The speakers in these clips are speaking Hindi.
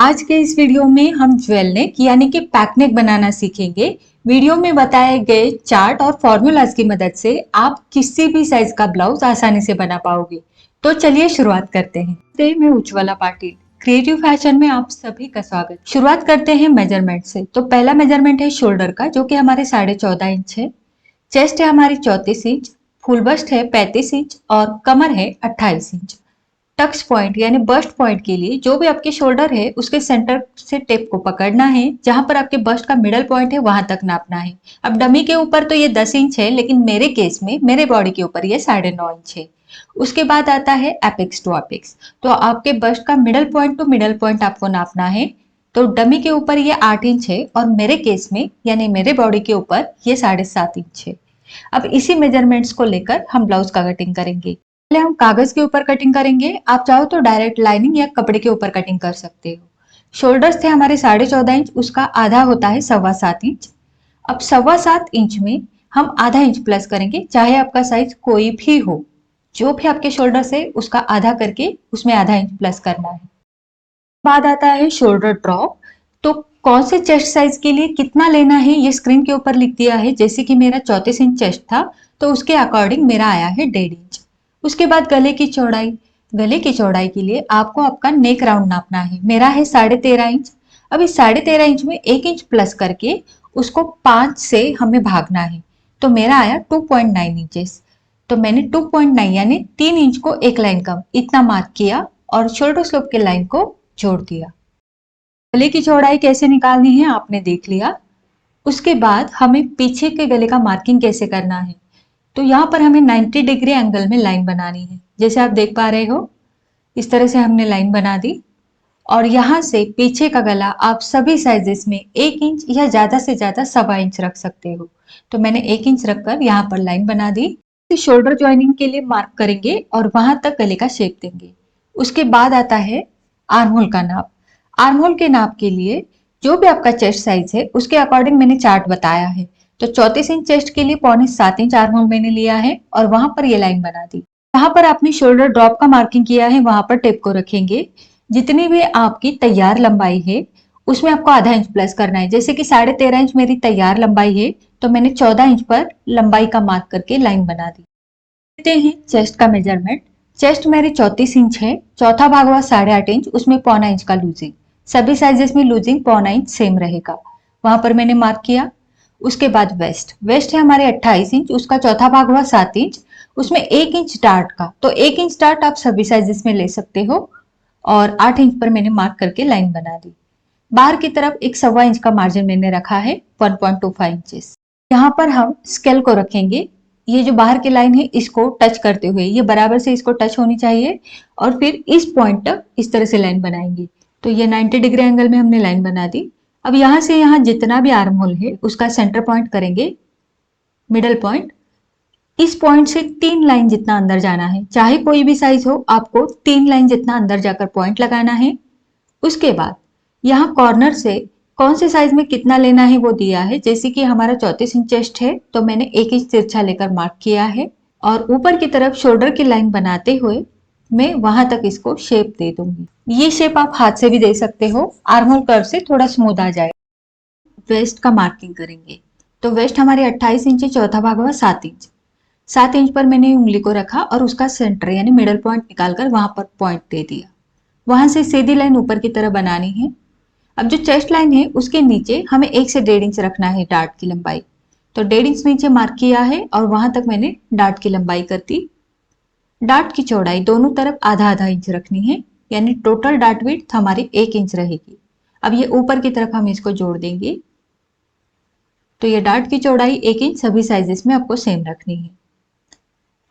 आज के इस वीडियो में हम ज्वेल नेक यानी कि पैक नेक बनाना सीखेंगे। वीडियो में बताए गए चार्ट और फॉर्मूलाज की मदद से आप किसी भी साइज का ब्लाउज आसानी से बना पाओगे। तो चलिए शुरुआत करते हैं। मैं उज्ज्वला पाटिल, क्रिएटिव फैशन में आप सभी का स्वागत। शुरुआत करते हैं मेजरमेंट से। तो पहला मेजरमेंट है शोल्डर का, जो कि हमारे 14.5 इंच है। चेस्ट है हमारी 34 इंच, फुल बस्ट है 35 इंच और कमर है 28 इंच। टक्स पॉइंट यानी बस्ट पॉइंट के लिए जो भी आपके शोल्डर है उसके सेंटर से टेप को पकड़ना है, जहां पर आपके बस्ट का मिडल पॉइंट है वहां तक नापना है। अब डमी के ऊपर तो ये 10 इंच है, लेकिन मेरे केस में मेरे बॉडी के ऊपर ये 9.5 इंच है। उसके बाद आता है एपेक्स टू एपेक्स। तो आपके बस्ट का middle point two middle point आपको नापना है। तो डमी के ऊपर ये 8 इंच है और मेरे केस में यानी मेरे बॉडी के ऊपर ये 7.5 इंच है। अब इसी मेजरमेंट्स को लेकर हम ब्लाउज का कटिंग करेंगे। पहले हम कागज के ऊपर कटिंग करेंगे। आप चाहो तो डायरेक्ट लाइनिंग या कपड़े के ऊपर कटिंग कर सकते हो। शोल्डर्स थे हमारे 14.5 इंच, उसका आधा होता है 7.25 इंच। अब 7.25 इंच में हम आधा इंच प्लस करेंगे, चाहे आपका साइज कोई भी हो। जो भी आपके शोल्डर से उसका आधा करके उसमें आधा इंच प्लस करना है। बाद आता है शोल्डर ड्रॉप। तो कौन से चेस्ट साइज के लिए कितना लेना है ये स्क्रीन के ऊपर लिख दिया है। जैसे कि मेरा 34 इंच चेस्ट था तो उसके अकॉर्डिंग मेरा आया है 1.5 इंच। उसके बाद गले की चौड़ाई। गले की चौड़ाई के लिए आपको आपका नेक राउंड नापना है। मेरा है 13.5 इंच। अब इस 13.5 इंच में 1 इंच प्लस करके उसको 5 से हमें भागना है। तो मेरा आया 2.9 इंचेस। तो मैंने 2.9 यानी 3 इंच को एक लाइन कम इतना मार्क किया और शोल्डर स्लोप के लाइन को जोड़ दिया। गले की चौड़ाई कैसे निकालनी है आपने देख लिया। उसके बाद हमें पीछे के गले का मार्किंग कैसे करना है। तो यहाँ पर हमें 90 डिग्री एंगल में लाइन बनानी है। जैसे आप देख पा रहे हो, इस तरह से हमने लाइन बना दी। और यहाँ से पीछे का गला आप सभी साइजेस में 1 इंच या ज्यादा से ज्यादा 1.25 इंच रख सकते हो। तो मैंने 1 इंच रखकर यहाँ पर लाइन बना दी। शोल्डर ज्वाइनिंग के लिए मार्क करेंगे और वहां तक गले का शेप देंगे। उसके बाद आता है आर्म होल का नाप। आर्म होल के नाप के लिए जो भी आपका चेस्ट साइज है उसके अकॉर्डिंग मैंने चार्ट बताया है। तो 34 इंच चेस्ट के लिए 6.25 इंच आर्म होल मैंने लिया है और वहां पर ये लाइन बना दी। जहां पर आपने शोल्डर ड्रॉप का मार्किंग किया है वहां पर टेप को रखेंगे। जितनी भी आपकी तैयार लंबाई है उसमें आपको आधा इंच प्लस करना है। जैसे कि 13.5 इंच मेरी तैयार लंबाई है तो मैंने 14 इंच पर लंबाई का मार्क करके लाइन बना दी। देखते हैं चेस्ट का मेजरमेंट। चेस्ट मेरी 34 इंच है, चौथा भाग हुआ 8.5 इंच, उसमें 0.25 इंच का लूजिंग। सभी साइजेस में लूजिंग 0.25 इंच सेम रहेगा, वहां पर मैंने मार्क किया। उसके बाद वेस्ट। वेस्ट है हमारे 28 इंच, उसका चौथा भाग हुआ 7 इंच, उसमें 1 इंच डार्ट का। तो 1 इंच डार्ट आप सभी साइजेस में ले सकते हो और 8 इंच पर मैंने मार्क करके लाइन बना दी। बाहर की तरफ एक 1.25 इंच का मार्जिन मैंने रखा है 1.25 इंचेस। यहाँ पर हम स्केल को रखेंगे। ये जो बाहर की लाइन है इसको टच करते हुए ये बराबर से इसको टच होनी चाहिए और फिर इस पॉइंट तक इस तरह से लाइन बनाएंगे। तो ये 90 डिग्री एंगल में हमने लाइन बना दी। अब यहाँ से यहाँ जितना भी आर्म होल है उसका सेंटर पॉइंट करेंगे, मिडल पॉइंट। इस पॉइंट से 3 लाइन जितना अंदर जाना है, चाहे कोई भी साइज हो, आपको 3 लाइन जितना अंदर जाकर पॉइंट लगाना है। उसके बाद यहाँ कॉर्नर से कौन से साइज में कितना लेना है वो दिया है। जैसे कि हमारा 34 इंच चेस्ट है तो मैंने 1 इंच तिरछा लेकर मार्क किया है और ऊपर की तरफ शोल्डर की लाइन बनाते हुए मैं वहां तक इसको शेप दे दूंगी। ये शेप आप हाथ से भी दे सकते हो, आर्म होल कर्व से थोड़ा स्मूथ आ जाए। वेस्ट का मार्किंग करेंगे। तो वेस्ट हमारे 28 इंच, चौथा भाग हुआ 7 इंच। 7 इंच पर मैंने उंगली को रखा और उसका सेंटर यानी मिडल पॉइंट निकालकर वहां पर पॉइंट दे दिया। वहां से सीधी लाइन ऊपर की तरफ बनानी है। अब जो चेस्ट लाइन है उसके नीचे हमें 1 से 1.5 इंच रखना है डार्ट की लंबाई। तो 1.5 इंच नीचे मार्क किया है और वहां तक मैंने डार्ट की लंबाई कर दी। डार्ट की चौड़ाई दोनों तरफ आधा आधा इंच रखनी है, यानी टोटल डार्ट विड्थ हमारी 1 इंच रहेगी। अब ये ऊपर की तरफ हम इसको जोड़ देंगे। तो ये डार्ट की चौड़ाई 1 इंच सभी साइजेस में आपको सेम रखनी है।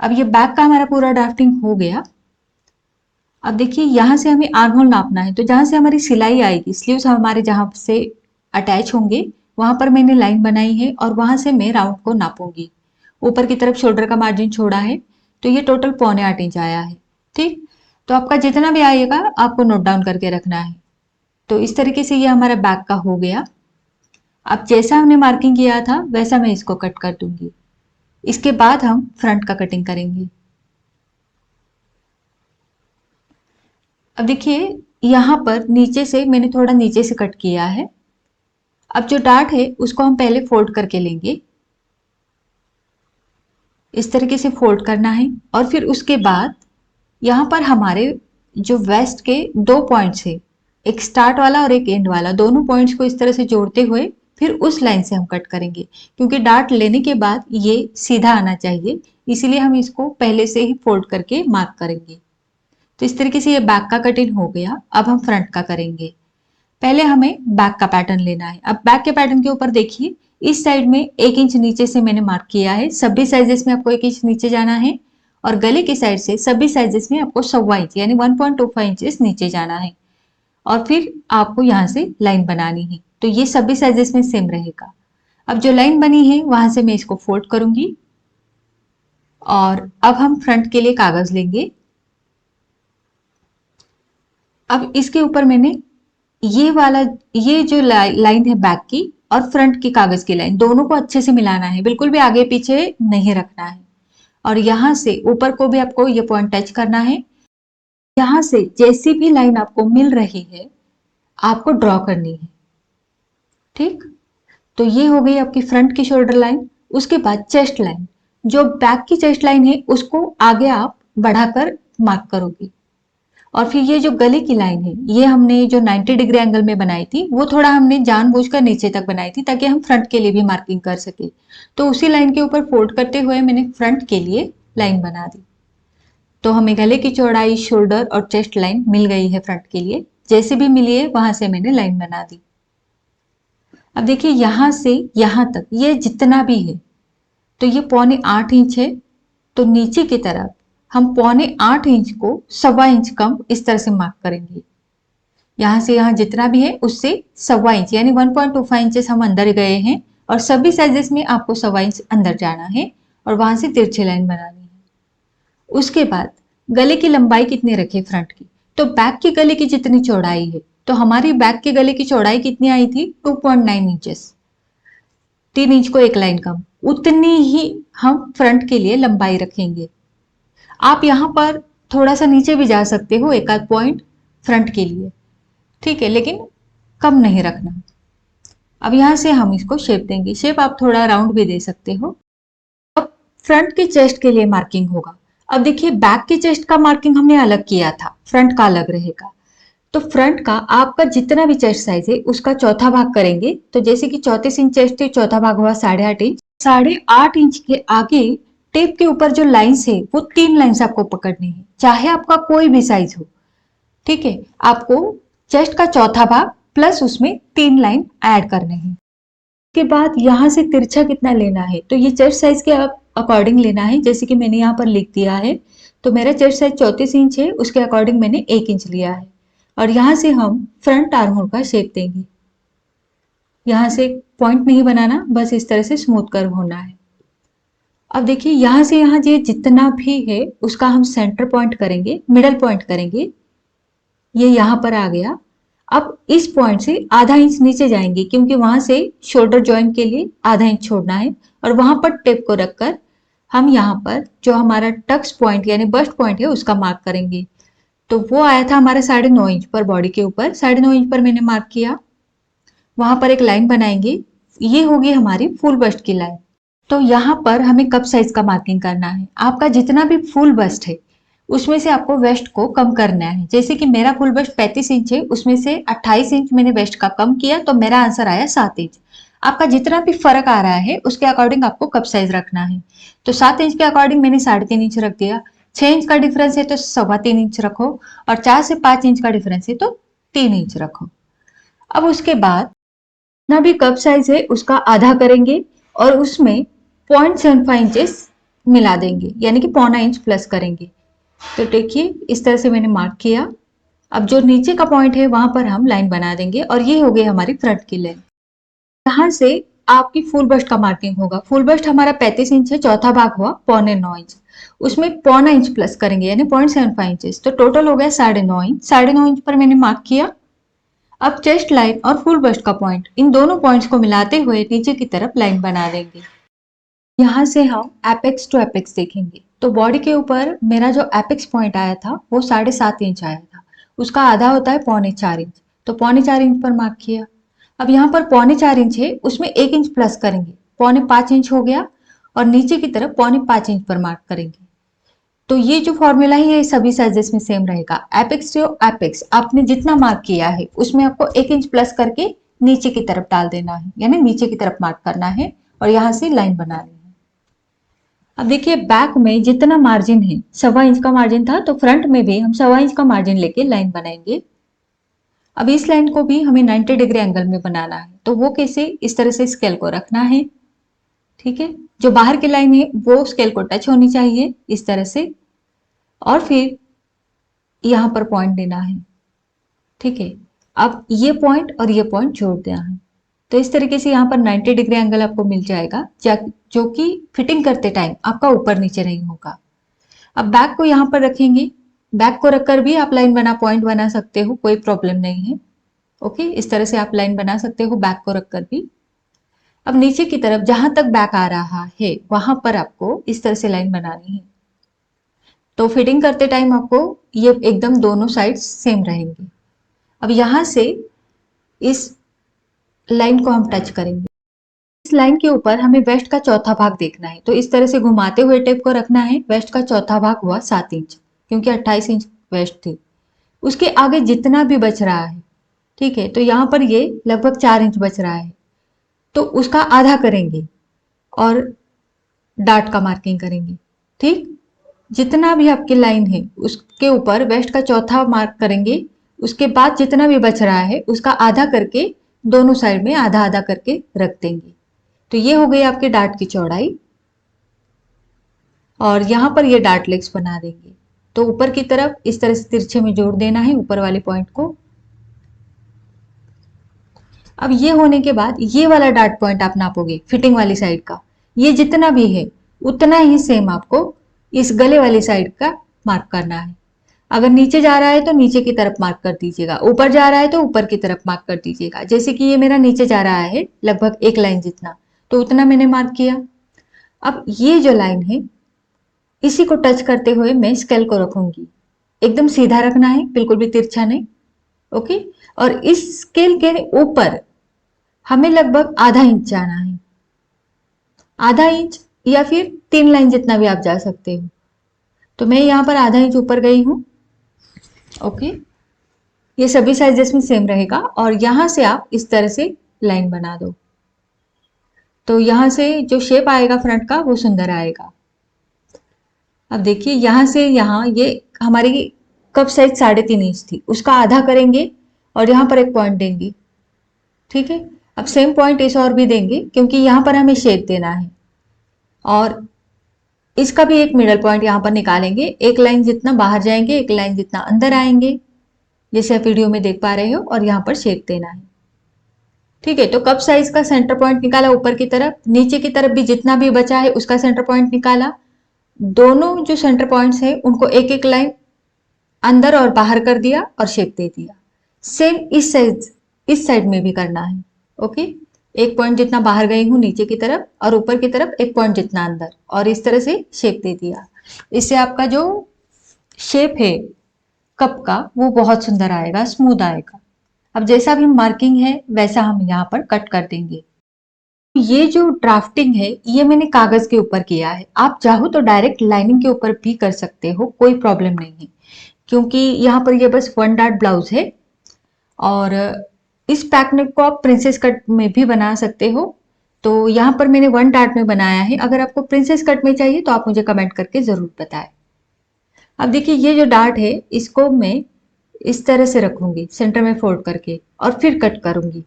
अब ये बैक का हमारा पूरा ड्राफ्टिंग हो गया। अब देखिए यहाँ से हमें आर्म होल नापना है। तो जहां से हमारी सिलाई आएगी, स्लीव्स हमारे जहां से अटैच होंगे वहां पर मैंने लाइन बनाई है और वहां से मैं राउंड को नापूंगी। ऊपर की तरफ शोल्डर का मार्जिन छोड़ा है तो ये टोटल 0.25 इंच आया है। ठीक, तो आपका जितना भी आएगा आपको नोट डाउन करके रखना है। तो इस तरीके से ये हमारा बैक का हो गया। अब जैसा हमने मार्किंग किया था वैसा मैं इसको कट कर दूंगी। इसके बाद हम फ्रंट का कटिंग करेंगे। अब देखिए यहाँ पर नीचे से मैंने थोड़ा नीचे से कट किया है। अब जो डार्ट है उसको हम पहले फोल्ड करके लेंगे, इस तरीके से फोल्ड करना है। और फिर उसके बाद यहाँ पर हमारे जो वेस्ट के दो पॉइंट्स है, एक स्टार्ट वाला और एक एंड वाला, दोनों पॉइंट्स को इस तरह से जोड़ते हुए फिर उस लाइन से हम कट करेंगे, क्योंकि डार्ट लेने के बाद ये सीधा आना चाहिए, इसीलिए हम इसको पहले से ही फोल्ड करके मार्क करेंगे। तो इस तरीके से ये बैक का कटिंग हो गया। अब हम फ्रंट का करेंगे। पहले हमें बैक का पैटर्न लेना है। अब बैक के पैटर्न के ऊपर देखिए, इस साइड में 1 इंच नीचे से मैंने मार्क किया है। सभी साइजेस में आपको 1 इंच नीचे जाना है, और गले की साइड से सभी साइजेस में आपको 1.25 यानी 1.25 इंचेस नीचे जाना है। और फिर आपको यहाँ से लाइन बनानी है, तो ये सभी साइजेस में सेम रहेगा। अब जो लाइन बनी है वहां से मैं इसको फोल्ड करूंगी, और अब हम फ्रंट के लिए कागज लेंगे। अब इसके ऊपर मैंने ये वाला, ये जो लाइन है बैक की और फ्रंट की कागज की लाइन, दोनों को अच्छे से मिलाना है, बिल्कुल भी आगे पीछे नहीं रखना है। और यहाँ से ऊपर को भी आपको ये पॉइंट टच करना है। यहाँ से जैसी भी लाइन आपको मिल रही है आपको ड्रॉ करनी है, ठीक। तो ये हो गई आपकी फ्रंट की शोल्डर लाइन। उसके बाद चेस्ट लाइन, जो बैक की चेस्ट लाइन है उसको आगे आप बढ़ाकर मार्क करोगे। और फिर ये जो गले की लाइन है, ये हमने जो 90 डिग्री एंगल में बनाई थी, वो थोड़ा हमने जानबूझकर नीचे तक बनाई थी ताकि हम फ्रंट के लिए भी मार्किंग कर सके। तो उसी लाइन के ऊपर फोल्ड करते हुए मैंने फ्रंट के लिए लाइन बना दी। तो हमें गले की चौड़ाई, शोल्डर और चेस्ट लाइन मिल गई है फ्रंट के लिए। जैसे भी मिली है वहां से मैंने लाइन बना दी। अब देखिए यहां से यहां तक ये जितना भी है, तो ये 7.25 इंच है। तो नीचे की तरफ हम 7.25 इंच को 1.25 इंच कम इस तरह से मार्क करेंगे। यहाँ से यहाँ जितना भी है उससे 1.25 इंच यानी 1.25 इंचेस हम अंदर गए हैं, और सभी साइजेस में आपको 1.25 इंच अंदर जाना है और वहां से तिरछी लाइन बनानी है। उसके बाद गले की लंबाई कितनी रखे फ्रंट की, तो बैक की गले की जितनी चौड़ाई है, तो हमारी बैक के गले की चौड़ाई कितनी आई थी 2.9 इंचेस, 3 इंच को एक लाइन कम, उतनी ही हम फ्रंट के लिए लंबाई रखेंगे। आप यहाँ पर थोड़ा सा नीचे भी जा सकते हो, एक आध पॉइंट फ्रंट के लिए, ठीक है, लेकिन कम नहीं रखना। अब यहाँ से हम इसको शेप देंगे। शेप आप थोड़ा राउंड भी दे सकते हो। अब फ्रंट की चेस्ट के लिए मार्किंग होगा। अब देखिए बैक की चेस्ट का मार्किंग हमने अलग किया था, फ्रंट का अलग रहेगा। तो फ्रंट का आपका जितना भी चेस्ट साइज है उसका चौथा भाग करेंगे। तो जैसे कि 34 इंच चेस्ट है, चौथा भाग हुआ 8.5 इंच। 8.5 इंच के आगे टेप के ऊपर जो लाइंस है वो 3 लाइंस आपको पकड़नी है, चाहे आपका कोई भी साइज हो, ठीक है। आपको चेस्ट का चौथा भाग प्लस उसमें 3 लाइन ऐड करने हैं। के बाद यहाँ से तिरछा कितना लेना है, तो ये चेस्ट साइज के अकॉर्डिंग लेना है। जैसे कि मैंने यहाँ पर लिख दिया है, तो मेरा चेस्ट साइज 34 इंच है, उसके अकॉर्डिंग मैंने 1 इंच लिया है। और यहाँ से हम फ्रंट आर्म होल का शेप देंगे। यहाँ से पॉइंट नहीं बनाना, बस इस तरह से स्मूथ कर्व होना है। अब देखिए यहाँ से यहाँ ये जितना भी है उसका हम सेंटर पॉइंट करेंगे, मिडल पॉइंट करेंगे। ये यहाँ पर आ गया। अब इस पॉइंट से आधा इंच नीचे जाएंगे, क्योंकि वहां से शोल्डर जॉइंट के लिए आधा इंच छोड़ना है, और वहां पर टेप को रखकर हम यहाँ पर जो हमारा टक्स पॉइंट यानी बस्ट पॉइंट है उसका मार्क करेंगे। तो वो आया था हमारा 9.5 इंच पर, बॉडी के ऊपर 9.5 इंच पर मैंने मार्क किया। वहां पर एक लाइन बनाएंगे, ये होगी हमारी फुल बस्ट की लाइन। तो यहाँ पर हमें कप साइज का मार्किंग करना है। आपका जितना भी फुल बस्ट है उसमें से आपको वेस्ट को कम करना है। जैसे कि मेरा फुल बस्ट 35 इंच है, उसमें से 28 इंच मैंने वेस्ट का कम किया, तो मेरा आंसर आया 7 इंच। आपका जितना भी फर्क आ रहा है उसके अकॉर्डिंग आपको कप साइज रखना है। तो 7 इंच के अकॉर्डिंग मैंने 3.5 इंच रख दिया। 6 इंच का डिफरेंस है तो 3.25 इंच रखो, और 4 से 5 इंच का डिफरेंस है तो 3 इंच रखो। अब उसके बाद जितना भी कप साइज है उसका आधा करेंगे, और उसमें 0.75 इंचेस मिला देंगे, यानी कि 0.25 इंच प्लस करेंगे। तो देखिए इस तरह से मैंने मार्क किया। अब जो नीचे का पॉइंट है वहां पर हम लाइन बना देंगे, और ये हो गई हमारी फ्रंट की लाइन। यहाँ से आपकी फुल बस्ट का मार्किंग होगा। फुल बस्ट हमारा 35 इंच है, चौथा भाग हुआ 8.25 इंच, उसमें 0.25 इंच प्लस करेंगे यानी 0.75 इंचेस, तो टोटल हो गया 9.5 इंच। 9.5 इंच पर मैंने मार्क किया। अब चेस्ट लाइन और फुल बस्ट का पॉइंट, इन दोनों पॉइंट्स को मिलाते हुए नीचे की तरफ लाइन बना देंगे। यहाँ से हम एपेक्स टू एपेक्स देखेंगे। तो बॉडी के ऊपर मेरा जो एपेक्स पॉइंट आया था वो 7.5 इंच आया था, उसका आधा होता है 4.25 इंच, तो 4.25 इंच पर मार्क किया। अब यहाँ पर 4.25 इंच है, उसमें 1 इंच प्लस करेंगे, 4.5 इंच हो गया, और नीचे की तरफ 4.5 इंच पर मार्क करेंगे। तो ये जो फॉर्मूला है ये सभी साइजेस में सेम रहेगा। एपेक्स टू एपेक्स आपने जितना मार्क किया है उसमें आपको 1 इंच प्लस करके नीचे की तरफ डाल देना है, यानी नीचे की तरफ मार्क करना है और यहाँ से लाइन बनानी है। अब देखिए बैक में जितना मार्जिन है 1.25 इंच का मार्जिन था, तो फ्रंट में भी हम 1.25 इंच का मार्जिन लेके लाइन बनाएंगे। अब इस लाइन को भी हमें 90 डिग्री एंगल में बनाना है, तो वो कैसे, इस तरह से स्केल को रखना है। ठीक है, जो बाहर की लाइन है वो स्केल को टच होनी चाहिए इस तरह से, और फिर यहाँ पर पॉइंट देना है। ठीक है, अब ये पॉइंट और ये पॉइंट जोड़ देना है, तो इस तरीके से यहाँ पर 90 डिग्री एंगल आपको मिल जाएगा, जो कि फिटिंग करते टाइम आपका ऊपर नीचे नहीं होगा। अब बैक को यहाँ पर रखेंगे, बैक को रखकर भी आप लाइन बना पॉइंट बना सकते हो, कोई प्रॉब्लम नहीं है। ओके, इस तरह से आप लाइन बना सकते हो बैक को रखकर भी। अब नीचे की तरफ जहां तक बैक आ रहा है वहां पर आपको इस तरह से लाइन बनानी है। तो फिटिंग करते टाइम आपको ये एकदम दोनों साइड सेम रहेंगे। अब यहां से इस लाइन को हम टच करेंगे। इस लाइन के ऊपर हमें वेस्ट का चौथा भाग देखना है, तो इस तरह से घुमाते हुए टेप को रखना है। वेस्ट का चौथा भाग हुआ 7 इंच, क्योंकि 28 इंच वेस्ट थी। उसके आगे जितना भी बच रहा है, ठीक है, तो यहाँ पर ये लगभग 4 इंच बच रहा है, तो उसका आधा करेंगे और डार्ट का मार्किंग करेंगे। ठीक, जितना भी आपकी लाइन है उसके ऊपर वेस्ट का चौथा मार्क करेंगे। उसके बाद जितना भी बच रहा है उसका आधा करके दोनों साइड में आधा आधा करके रख देंगे। तो ये हो गई आपके डार्ट की चौड़ाई, और यहां पर ये डार्ट लेग्स बना देंगे। तो ऊपर की तरफ इस तरह से तिरछे में जोड़ देना है ऊपर वाले पॉइंट को। अब ये होने के बाद ये वाला डार्ट पॉइंट आप नापोगे फिटिंग वाली साइड का, ये जितना भी है उतना ही सेम आपको इस गले वाली साइड का मार्क करना है। अगर नीचे जा रहा है तो नीचे की तरफ मार्क कर दीजिएगा, ऊपर जा रहा है तो ऊपर की तरफ मार्क कर दीजिएगा। जैसे कि ये मेरा नीचे जा रहा है लगभग 1 लाइन जितना, तो उतना मैंने मार्क किया। अब ये जो लाइन है इसी को टच करते हुए मैं स्केल को रखूंगी, एकदम सीधा रखना है, बिल्कुल भी तिरछा नहीं। ओके, और इस स्केल के ऊपर हमें लगभग आधा इंच जाना है, आधा इंच या फिर 3 लाइन जितना भी आप जा सकते हो। तो मैं यहाँ पर आधा इंच ऊपर गई हूँ। ओके, ये सभी साइजेस में सेम रहेगा, और यहां से आप इस तरह से लाइन बना दो, तो यहां से जो शेप आएगा फ्रंट का वो सुंदर आएगा। अब देखिए यहां से यहां ये हमारी कप साइज 3.5 इंच थी, उसका आधा करेंगे और यहाँ पर एक पॉइंट देंगे। ठीक है, अब सेम पॉइंट इस और भी देंगे, क्योंकि यहाँ पर हमें शेप देना है, और इसका भी एक मिडल पॉइंट यहाँ पर निकालेंगे। 1 लाइन जितना बाहर जाएंगे, 1 लाइन जितना अंदर आएंगे, जैसे आप वीडियो में देख पा रहे हो, और यहाँ पर शेप देना है। ठीक है, तो कप साइज का सेंटर पॉइंट निकाला ऊपर की तरफ, नीचे की तरफ भी जितना भी बचा है उसका सेंटर पॉइंट निकाला। दोनों जो सेंटर पॉइंट्स है उनको एक एक लाइन अंदर और बाहर कर दिया और शेप दे दिया। सेम इस साइड में भी करना है। ओके, एक पॉइंट जितना बाहर गई हूं नीचे की तरफ, और ऊपर की तरफ एक पॉइंट जितना अंदर, और इस तरह से शेप दे दिया। इससे आपका जो शेप है कप का वो बहुत सुंदर आएगा, स्मूथ आएगा। अब जैसा भी मार्किंग है वैसा हम यहाँ पर कट कर देंगे। ये जो ड्राफ्टिंग है ये मैंने कागज के ऊपर किया है, आप चाहो तो डायरेक्ट लाइनिंग के ऊपर भी कर सकते हो, कोई प्रॉब्लम नहीं है, क्योंकि यहाँ पर ये बस 1 डार्ट ब्लाउज है। और इस पैटर्न को आप प्रिंसेस कट में भी बना सकते हो, तो यहाँ पर मैंने 1 डार्ट में बनाया है। अगर आपको प्रिंसेस कट में चाहिए तो आप मुझे कमेंट करके जरूर बताएं। अब देखिए ये जो डार्ट है इसको मैं इस तरह से रखूंगी सेंटर में फोल्ड करके, और फिर कट करूंगी,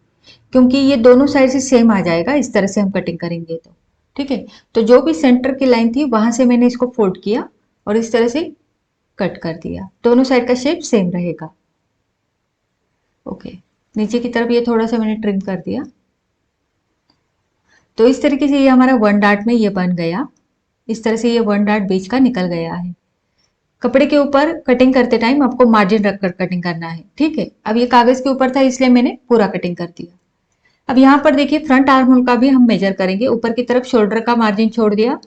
क्योंकि ये दोनों साइड से सेम आ जाएगा इस तरह से हम कटिंग करेंगे तो। ठीक है, तो जो भी सेंटर की लाइन थी वहां से मैंने इसको फोल्ड किया और इस तरह से कट कर दिया, दोनों साइड का शेप सेम रहेगा। ओके, नीचे की तरफ ये थोड़ा सा मैंने ट्रिम कर दिया, तो इस तरीके से ये हमारा 1 डार्ट में ये बन गया। इस तरह से ये 1 डार्ट बीच का निकल गया है। कपड़े के ऊपर कटिंग करते टाइम आपको मार्जिन रखकर कटिंग करना है। ठीक है, अब ये कागज के ऊपर था इसलिए मैंने पूरा कटिंग कर दिया। अब यहाँ पर देखिए फ्रंट आर्म होल का भी हम मेजर करेंगे। ऊपर की तरफ शोल्डर का मार्जिन छोड़ दिया,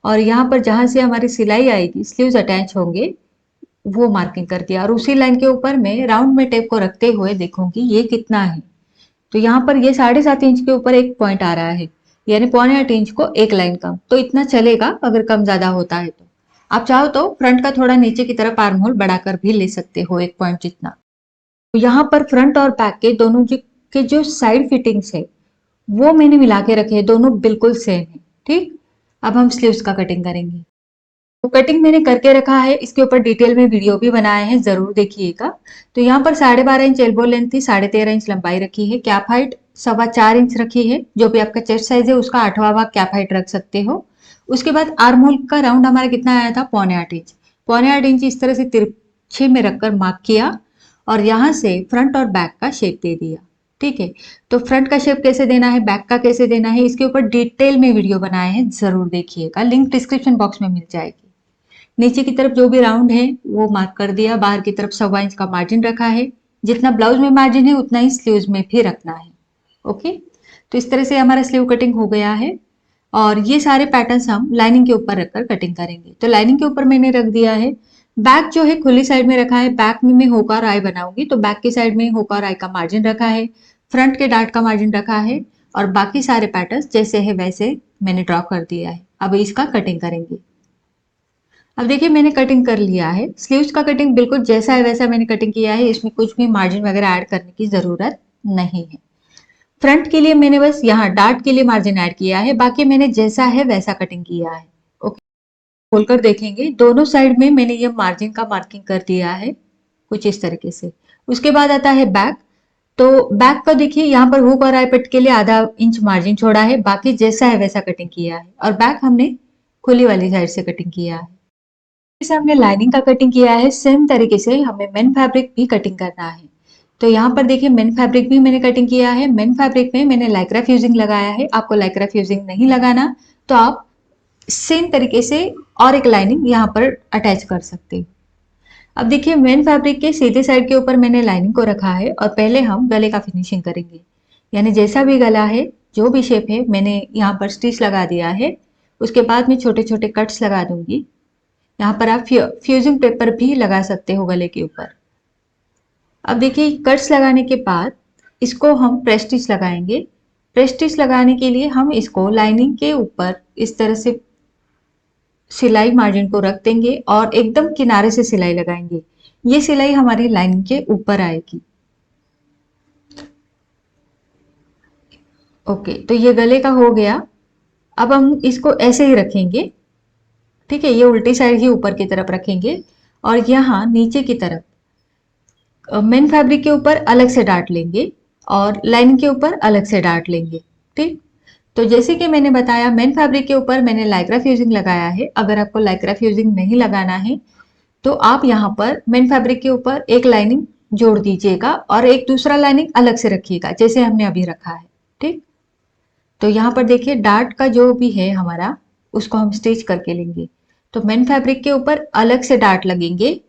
और यहाँ पर जहां से हमारी सिलाई आएगी स्लीव्स अटैच होंगे वो मार्किंग कर दिया और उसी लाइन के ऊपर मैं राउंड में टेप को रखते हुए देखूंगी ये कितना है। तो यहाँ पर ये 7.5 इंच के ऊपर एक पॉइंट आ रहा है, यानी 7.25 इंच को एक लाइन कम, तो इतना चलेगा अगर कम ज्यादा होता है तो। आप चाहो तो फ्रंट का थोड़ा नीचे की तरफ आर्म होल बढ़ाकर भी ले सकते हो, एक पॉइंट जितना। तो यहाँ पर फ्रंट और बैक के दोनों के जो साइड फिटिंग्स है वो मैंने मिला के रखे हैं, दोनों बिल्कुल सेम है। ठीक, अब हम स्लीव्स का कटिंग करेंगे। तो कटिंग मैंने करके रखा है, इसके ऊपर डिटेल में वीडियो भी बनाए हैं, जरूर देखिएगा। तो यहाँ पर 12.5 इंच एल्बो लेंथ थी, 13.5 इंच लंबाई रखी है, कैप हाइट 4.25 इंच रखी है, जो भी आपका चेस्ट साइज है उसका 8वां भाग कैप हाइट रख सकते हो। उसके बाद आर्म होल का राउंड हमारा कितना आया था, 7.25 इंच। 7.25 इंच इस तरह से तिरछे में रखकर मार्क किया और यहाँ से फ्रंट और बैक का शेप दे दिया। ठीक है, तो फ्रंट का शेप कैसे देना है, बैक का कैसे देना है, इसके ऊपर डिटेल में वीडियो बनाए हैं, जरूर देखिएगा, लिंक डिस्क्रिप्शन बॉक्स में मिल जाएगी। नीचे की तरफ जो भी राउंड है वो मार्क कर दिया, बाहर की तरफ 1.25 इंच का मार्जिन रखा है, जितना ब्लाउज में मार्जिन है उतना ही स्लीव्स में भी रखना है। ओके, तो इस तरह से हमारा स्लीव कटिंग हो गया है और ये सारे पैटर्न्स हम लाइनिंग के ऊपर रखकर कटिंग करेंगे। तो लाइनिंग के ऊपर मैंने रख दिया है, बैक जो है खुली साइड में रखा है, बैक में मैं होका और आई बनाऊंगी, तो बैक की साइड में होका और आई का मार्जिन रखा है, फ्रंट के डार्ट का मार्जिन रखा है और बाकी सारे पैटर्न्स जैसे है वैसे मैंने ड्रॉ कर दिया है। अब इसका कटिंग करेंगे। अब देखिए मैंने कटिंग कर लिया है, स्लीव्स का कटिंग बिल्कुल जैसा है वैसा मैंने कटिंग किया है, इसमें कुछ भी मार्जिन वगैरह ऐड करने की जरूरत नहीं है। फ्रंट के लिए मैंने बस यहाँ डार्ट के लिए मार्जिन ऐड किया है, बाकी मैंने जैसा है वैसा कटिंग किया है। ओके, खोलकर देखेंगे दोनों साइड में मैंने ये मार्जिन का मार्किंग कर दिया है कुछ इस तरीके से। उसके बाद आता है बैक। तो बैक का देखिए यहाँ पर हुक और आई पट के लिए ½ इंच मार्जिन छोड़ा है, बाकी जैसा है वैसा कटिंग किया है और बैक हमने खुली वाली साइड से कटिंग किया है। जैसे हमने लाइनिंग का कटिंग किया है सेम तरीके से हमें मेन फैब्रिक भी कटिंग करना है। तो यहाँ पर देखिए मेन फैब्रिक भी मैंने कटिंग किया है, मेन फैब्रिक में मैंने लाइक्रा फ्यूजिंग लगाया है, आपको लाइक्रा फ्यूजिंग नहीं लगाना तो आप सेम तरीके से और एक लाइनिंग यहाँ पर अटैच कर सकते हैं। अब देखिए मेन फैब्रिक के सीधे साइड के ऊपर मैंने लाइनिंग को रखा है और पहले हम गले का फिनिशिंग करेंगे, यानी जैसा भी गला है जो भी शेप है मैंने यहाँ पर स्टिच लगा दिया है, उसके बाद में छोटे छोटे कट्स लगा दूंगी। यहाँ पर आप फ्यूजिंग पेपर भी लगा सकते हो गले के ऊपर। अब देखिए कट्स लगाने के बाद इसको हम प्रेस स्टिच लगाएंगे। प्रेस स्टिच लगाने के लिए हम इसको लाइनिंग के ऊपर इस तरह से सिलाई मार्जिन को रख देंगे और एकदम किनारे से सिलाई लगाएंगे। ये सिलाई हमारी लाइनिंग के ऊपर आएगी। ओके, तो ये गले का हो गया। अब हम इसको ऐसे ही रखेंगे। ठीक है, ये उल्टी साइड ही ऊपर की तरफ रखेंगे और यहाँ नीचे की तरफ मेन फैब्रिक के ऊपर अलग से डार्ट लेंगे और लाइनिंग के ऊपर अलग से डार्ट लेंगे। ठीक, तो जैसे कि मैंने बताया मेन फैब्रिक के ऊपर मैंने लाइक्रा फ्यूजिंग लगाया है, अगर आपको लाइक्रा फ्यूजिंग नहीं लगाना है तो आप यहाँ पर मेन फैब्रिक के ऊपर एक लाइनिंग जोड़ दीजिएगा और एक दूसरा लाइनिंग अलग से रखिएगा जैसे हमने अभी रखा है। ठीक, तो यहाँ पर देखिए डार्ट का जो भी है हमारा उसको हम स्टिच करके लेंगे। तो मेन फैब्रिक के ऊपर अलग से डार्ट लगेंगे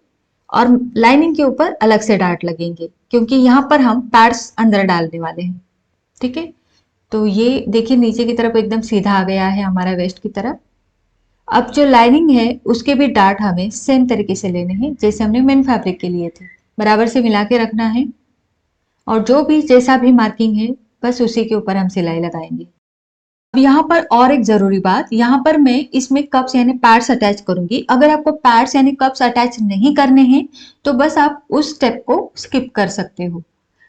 और लाइनिंग के ऊपर अलग से डार्ट लगेंगे क्योंकि यहाँ पर हम पैड्स अंदर डालने वाले हैं। ठीक है, तो ये देखिए नीचे की तरफ एकदम सीधा आ गया है हमारा वेस्ट की तरफ। अब जो लाइनिंग है उसके भी डार्ट हमें सेम तरीके से लेने हैं जैसे हमने मेन फैब्रिक के लिए थे, बराबर से मिला के रखना है और जो भी जैसा भी मार्किंग है बस उसी के ऊपर हम सिलाई लगाएंगे। अब यहाँ पर और एक जरूरी बात, यहाँ पर मैं इसमें कप्स यानी पैड्स अटैच करूंगी। अगर आपको पैड्स यानी कप्स अटैच नहीं करने हैं तो बस आप उस स्टेप को स्किप कर सकते हो,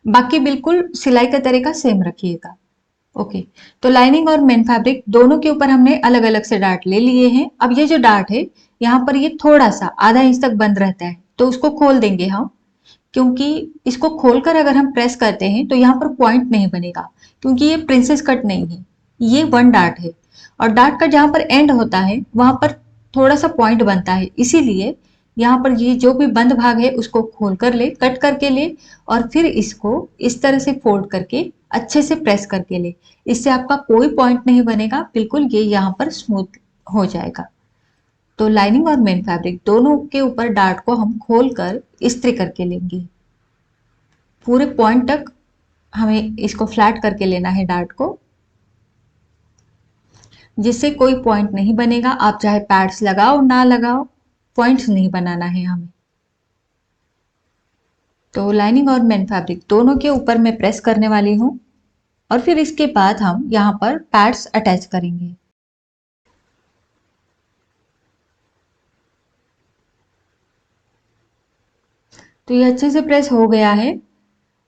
बाकी बिल्कुल सिलाई का तरीका सेम रखिएगा। ओके, तो लाइनिंग और मेन फैब्रिक दोनों के ऊपर हमने अलग अलग से डार्ट ले लिए हैं। अब ये जो डार्ट है यहाँ पर ये थोड़ा सा ½ इंच तक बंद रहता है तो उसको खोल देंगे हम, क्योंकि इसको खोलकर अगर हम प्रेस करते हैं तो यहाँ पर पॉइंट नहीं बनेगा क्योंकि ये प्रिंसेस कट नहीं है, ये वन डार्ट है और डार्ट का जहां पर एंड होता है वहां पर थोड़ा सा पॉइंट बनता है, इसीलिए यहाँ पर ये जो भी बंद भाग है उसको खोल कर ले, कट करके ले और फिर इसको इस तरह से फोल्ड करके अच्छे से प्रेस करके ले। इससे आपका कोई पॉइंट नहीं बनेगा, बिल्कुल ये यहाँ पर स्मूथ हो जाएगा। तो लाइनिंग और मेन फैब्रिक दोनों के ऊपर डार्ट को हम खोल कर इस्त्री करके लेंगे पूरे पॉइंट तक। हमें इसको फ्लैट करके लेना है डार्ट को, जिससे कोई पॉइंट नहीं बनेगा। आप चाहे पैड्स लगाओ ना लगाओ, पॉइंट्स नहीं बनाना है हमें। तो लाइनिंग और मेन फैब्रिक दोनों के ऊपर मैं प्रेस करने वाली हूँ और फिर इसके बाद हम यहाँ पर पैड्स अटैच करेंगे। तो ये अच्छे से प्रेस हो गया है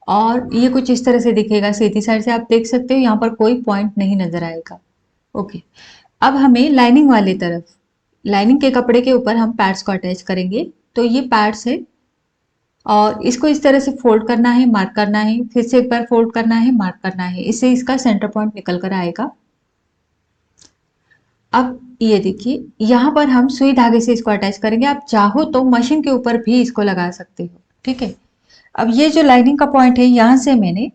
और ये कुछ इस तरह से दिखेगा। सीधी साइड से आप देख सकते हो यहाँ पर कोई पॉइंट नहीं नजर आएगा। ओके, अब हमें लाइनिंग वाली तरफ, लाइनिंग के कपड़े के ऊपर हम पैड्स को अटैच करेंगे। तो ये पैड्स है और इसको इस तरह से फोल्ड करना है, मार्क करना है, फिर से एक बार फोल्ड करना है, मार्क करना है, इससे इसका सेंटर पॉइंट निकल कर आएगा। अब ये देखिए, यहाँ पर हम सुई धागे से इसको अटैच करेंगे। आप चाहो तो मशीन के ऊपर भी इसको लगा सकते हो, ठीक है। अब ये जो लाइनिंग का पॉइंट है, यहाँ से मैंने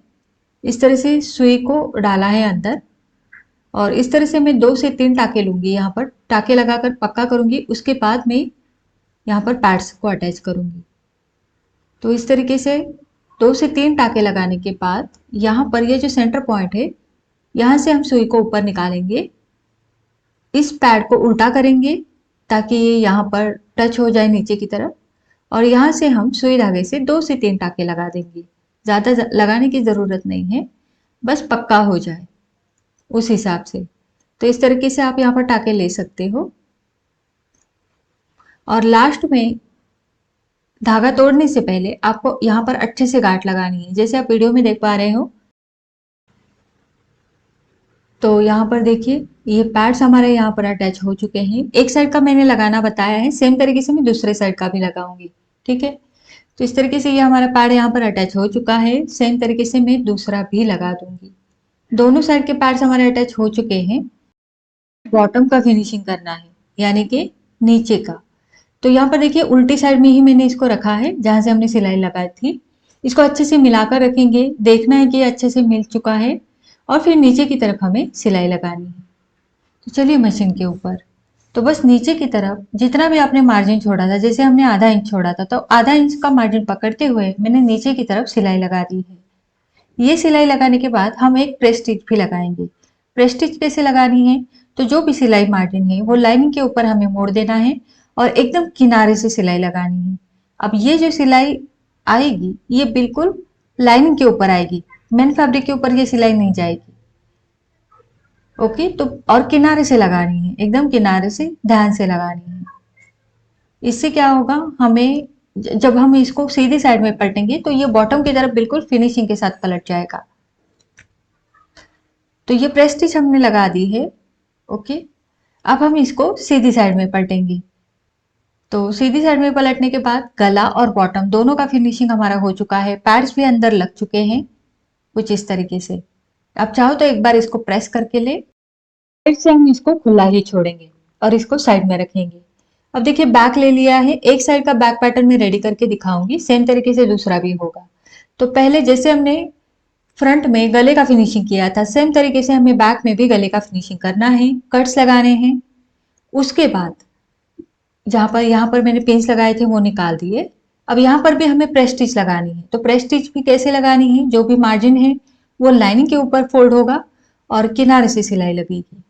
इस तरह से सुई को डाला है अंदर और इस तरह से मैं 2 से 3 टाके लूंगी। यहाँ पर टाके लगाकर पक्का करूंगी, उसके बाद मैं यहाँ पर पैड्स को अटैच करूंगी। तो इस तरीके से 2 से 3 टाके लगाने के बाद यहाँ पर ये जो सेंटर पॉइंट है, यहाँ से हम सुई को ऊपर निकालेंगे, इस पैड को उल्टा करेंगे ताकि ये यहाँ पर टच हो जाए नीचे की तरफ और यहाँ से हम सुई धागे से 2 से 3 टाके लगा देंगे। ज़्यादा लगाने की ज़रूरत नहीं है, बस पक्का हो जाए उस हिसाब से। तो इस तरीके से आप यहाँ पर टाके ले सकते हो और लास्ट में धागा तोड़ने से पहले आपको यहाँ पर अच्छे से गांठ लगानी है, जैसे आप वीडियो में देख पा रहे हो। तो यहाँ पर देखिए, ये पैड्स हमारे यहाँ पर अटैच हो चुके हैं। एक साइड का मैंने लगाना बताया है, सेम तरीके से मैं दूसरे साइड का भी लगाऊंगी, ठीक है। तो इस तरीके से ये हमारा पैड यहाँ पर अटैच हो चुका है। सेम तरीके से मैं दूसरा भी लगा दूंगी। दोनों साइड के पैड्स हमारे अटैच हो चुके हैं। बॉटम का फिनिशिंग करना है, यानी कि नीचे का। तो यहाँ पर देखिए, उल्टी साइड में ही मैंने इसको रखा है जहां से हमने सिलाई लगाई थी। इसको अच्छे से मिलाकर रखेंगे, देखना है कि ये अच्छे से मिल चुका है और फिर नीचे की तरफ हमें सिलाई लगानी है। तो चलिए मशीन के ऊपर। तो बस नीचे की तरफ जितना भी आपने मार्जिन छोड़ा था, जैसे हमने आधा इंच छोड़ा था, तो आधा इंच का मार्जिन पकड़ते हुए मैंने नीचे की तरफ सिलाई लगा दी है। ये सिलाई लगाने के बाद हम एक प्रेस स्टिच भी लगाएंगे। प्रेस स्टिच कैसे लगानी है, तो जो भी सिलाई मार्जिन है वो लाइनिंग के ऊपर हमें मोड़ देना है और एकदम किनारे से सिलाई लगानी है। अब ये जो सिलाई आएगी ये बिल्कुल लाइनिंग के ऊपर आएगी, मेन फैब्रिक के ऊपर ये सिलाई नहीं जाएगी। ओके, तो और किनारे से लगानी है, एकदम किनारे से ध्यान से लगानी है। इससे क्या होगा, हमें जब हम इसको सीधी साइड में पलटेंगे तो ये बॉटम की तरफ बिल्कुल फिनिशिंग के साथ पलट जाएगा। तो ये प्रेस स्टिच हमने लगा दी है। ओके, अब हम इसको सीधी साइड में पलटेंगे। तो सीधी साइड में पलटने के बाद गला और बॉटम दोनों का फिनिशिंग हमारा हो चुका है। पैड्स भी अंदर लग चुके हैं कुछ इस तरीके से। आप चाहो तो एक बार इसको प्रेस करके ले, फिर से हम इसको खुला ही छोड़ेंगे और इसको साइड में रखेंगे। अब देखिए, बैक ले लिया है। एक साइड का बैक पैटर्न में रेडी करके दिखाऊंगी, सेम तरीके से दूसरा भी होगा। तो पहले जैसे हमने फ्रंट में गले का फिनिशिंग किया था, सेम तरीके से हमें बैक में भी गले का फिनिशिंग करना है, कट्स लगाने हैं। उसके बाद जहां पर यहाँ पर मैंने पिंस लगाए थे वो निकाल दिए। अब यहाँ पर भी हमें प्रेस स्टिच लगानी है। तो प्रेस स्टिच भी कैसे लगानी है, जो भी मार्जिन है वो लाइनिंग के ऊपर फोल्ड होगा और किनारे से सिलाई लगेगी।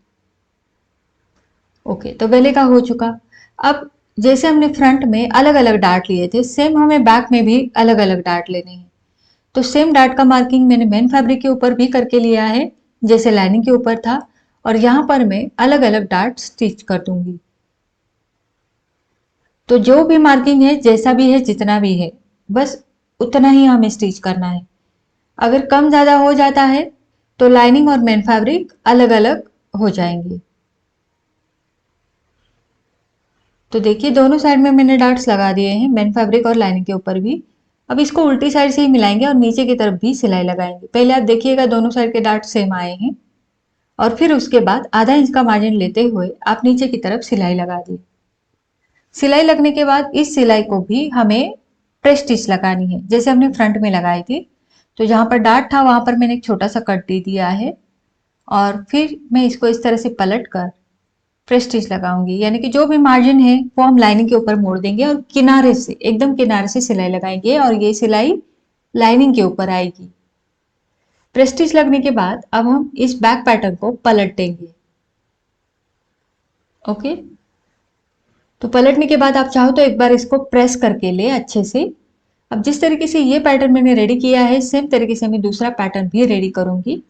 ओके, तो गले का हो चुका। अब जैसे हमने फ्रंट में अलग अलग डार्ट लिए थे, सेम हमें बैक में भी अलग अलग डार्ट लेने हैं। तो सेम डार्ट का मार्किंग मैंने मेन फैब्रिक के ऊपर भी करके लिया है, जैसे लाइनिंग के ऊपर था। और यहाँ पर मैं अलग अलग डार्ट स्टिच कर दूंगी। तो जो भी मार्किंग है, जैसा भी है, जितना भी है, बस उतना ही हमें स्टिच करना है। अगर कम ज्यादा हो जाता है तो लाइनिंग और मेन फैब्रिक अलग अलग हो जाएंगे। तो देखिए, दोनों साइड में मैंने डार्ट्स लगा दिए हैं, मेन फैब्रिक और लाइनिंग के ऊपर भी। अब इसको उल्टी साइड से ही मिलाएंगे और नीचे की तरफ भी सिलाई लगाएंगे। पहले आप देखिएगा, दोनों साइड के डार्ट सेम आए हैं और फिर उसके बाद आधा इंच का मार्जिन लेते हुए आप नीचे की तरफ सिलाई लगा दी। सिलाई लगने के बाद इस सिलाई को भी हमें प्रेस स्टिच लगानी है, जैसे हमने फ्रंट में लगाई थी। तो जहां पर डार्ट था वहां पर मैंने एक छोटा सा कट दे दिया है और फिर मैं इसको इस तरह से पलट कर प्रेस स्टिच लगाऊंगी। यानी कि जो भी मार्जिन है वो हम लाइनिंग के ऊपर मोड़ देंगे और किनारे से, एकदम किनारे से सिलाई लगाएंगे और ये सिलाई लाइनिंग के ऊपर आएगी। प्रेस स्टिच लगने के बाद अब हम इस बैक पैटर्न को पलट देंगे। ओके, तो पलटने के बाद आप चाहो तो एक बार इसको प्रेस करके ले अच्छे से अब जिस तरीके से ये पैटर्न मैंने रेडी किया है, सेम तरीके से मैं दूसरा पैटर्न भी रेडी करूंगी।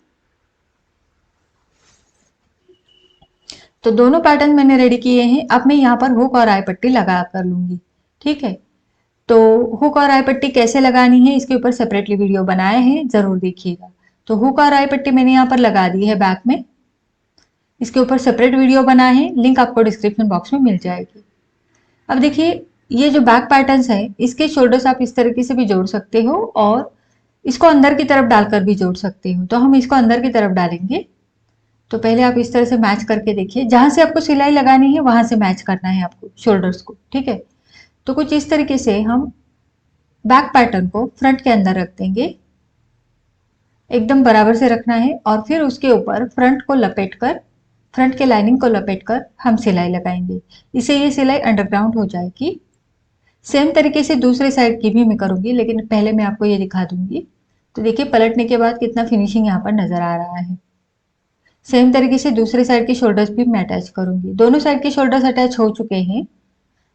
तो दोनों पैटर्न मैंने रेडी किए हैं। अब मैं यहाँ पर हुक और आई पट्टी लगा कर लूंगी। ठीक है, तो हुक और आई पट्टी कैसे लगानी है इसके ऊपर सेपरेटली वीडियो बनाए हैं, जरूर देखिएगा। तो हुक और आई पट्टी मैंने यहाँ पर लगा दी है बैक में, इसके ऊपर सेपरेट वीडियो बना है, लिंक आपको डिस्क्रिप्शन बॉक्स में मिल जाएगी। अब देखिए, ये जो बैक पैटर्न्स है इसके शोल्डर्स आप इस तरीके से भी जोड़ सकते हो और इसको अंदर की तरफ डालकर भी जोड़ सकते हो। तो हम इसको अंदर की तरफ डालेंगे। तो पहले आप इस तरह से मैच करके देखिए, जहां से आपको सिलाई लगानी है वहां से मैच करना है आपको शोल्डर्स को। ठीक है, तो कुछ इस तरीके से हम बैक पैटर्न को फ्रंट के अंदर रख देंगे, एकदम बराबर से रखना है और फिर उसके ऊपर फ्रंट को लपेट कर, फ्रंट के लाइनिंग को लपेट कर हम सिलाई लगाएंगे। इसे ये सिलाई अंडरग्राउंड हो जाएगी। सेम तरीके से दूसरे साइड की भी मैं करूंगी, लेकिन पहले मैं आपको ये दिखा दूंगी। तो देखिए, पलटने के बाद कितना फिनिशिंग यहाँ पर नजर आ रहा है। सेम तरीके से दूसरे साइड के शोल्डर्स भी मैं अटैच करूंगी। दोनों साइड के शोल्डर्स अटैच हो चुके हैं।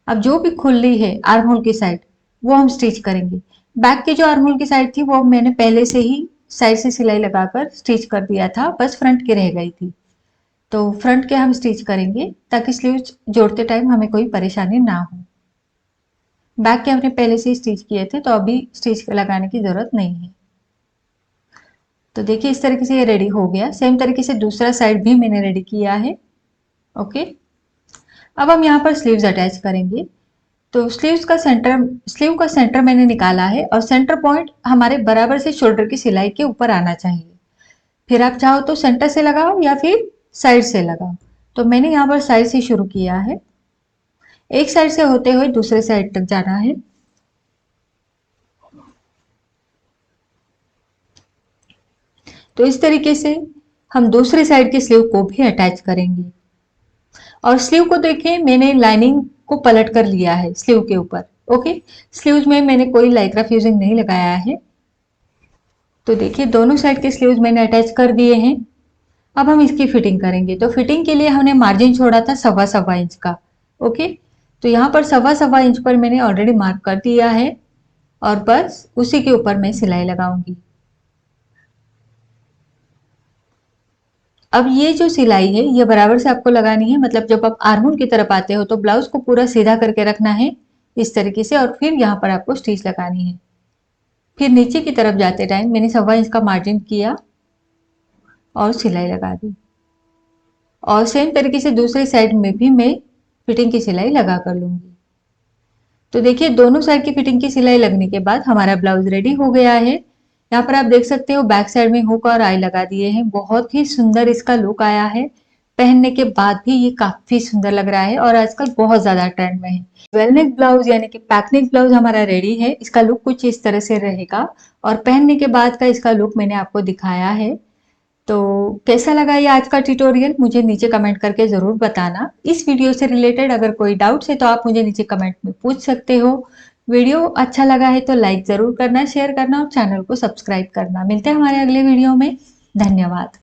अब जो भी खुली है आर्म होल की साइड, वो हम स्टिच करेंगे। बैक की जो आर्म होल की साइड थी वो मैंने पहले से ही साइड से सिलाई लगाकर स्टिच कर दिया था, बस फ्रंट की रह गई थी। तो फ्रंट के हम स्टिच करेंगे ताकि स्लीव्स जोड़ते टाइम हमें कोई परेशानी ना हो। बैक के हमने पहले से ही स्टिच किए थे, तो अभी स्टिच लगाने की जरूरत नहीं है। तो देखिए, इस तरीके से ये रेडी हो गया। सेम तरीके से दूसरा साइड भी मैंने रेडी किया है। ओके, अब हम यहाँ पर स्लीव्स अटैच करेंगे। तो स्लीव का सेंटर मैंने निकाला है और सेंटर पॉइंट हमारे बराबर से शोल्डर की सिलाई के ऊपर आना चाहिए। फिर आप चाहो तो सेंटर से लगाओ या फिर साइड से लगाओ। तो मैंने यहाँ पर साइड से शुरू किया है, एक साइड से होते हुए दूसरे साइड तक जाना है। तो इस तरीके से हम दूसरी साइड के स्लीव को भी अटैच करेंगे। और स्लीव को देखें, मैंने लाइनिंग को पलट कर लिया है स्लीव के ऊपर। ओके, स्लीव्स में मैंने कोई लाइक्रा फ्यूजिंग नहीं लगाया है। तो देखिए, दोनों साइड के स्लीव्स मैंने अटैच कर दिए हैं। अब हम इसकी फिटिंग करेंगे। तो फिटिंग के लिए हमने मार्जिन छोड़ा था 1.25 इंच का। ओके, तो यहाँ पर 1.25 इंच पर मैंने ऑलरेडी मार्क कर दिया है और बस उसी के ऊपर मैं सिलाई लगाऊंगी। अब ये जो सिलाई है ये बराबर से आपको लगानी है, मतलब जब आप आर्महोल की तरफ आते हो तो ब्लाउज को पूरा सीधा करके रखना है इस तरीके से, और फिर यहाँ पर आपको स्टिच लगानी है। फिर नीचे की तरफ जाते टाइम मैंने 1.25 इंच का मार्जिन किया और सिलाई लगा दी। और सेम तरीके से दूसरी साइड में भी मैं फिटिंग की सिलाई लगा कर लूंगी। तो देखिए, दोनों साइड की फिटिंग की सिलाई लगने के बाद हमारा ब्लाउज रेडी हो गया है। यहाँ पर आप देख सकते हो बैक साइड में हुक और आई लगा दिए हैं। बहुत ही सुंदर इसका लुक आया है। पहनने के बाद भी ये काफी सुंदर लग रहा है और आजकल बहुत ज्यादा ट्रेंड में है। वेलनेक ब्लाउज यानी कि पैकनेक ब्लाउज हमारा रेडी है। इसका लुक कुछ इस तरह से रहेगा और पहनने के बाद का इसका लुक मैंने आपको दिखाया है। तो कैसा लगा ये आज का ट्यूटोरियल, मुझे नीचे कमेंट करके ज़रूर बताना। इस वीडियो से रिलेटेड अगर कोई डाउट्स है तो आप मुझे नीचे कमेंट में पूछ सकते हो। वीडियो अच्छा लगा है तो लाइक ज़रूर करना, शेयर करना और चैनल को सब्सक्राइब करना। मिलते हैं हमारे अगले वीडियो में। धन्यवाद।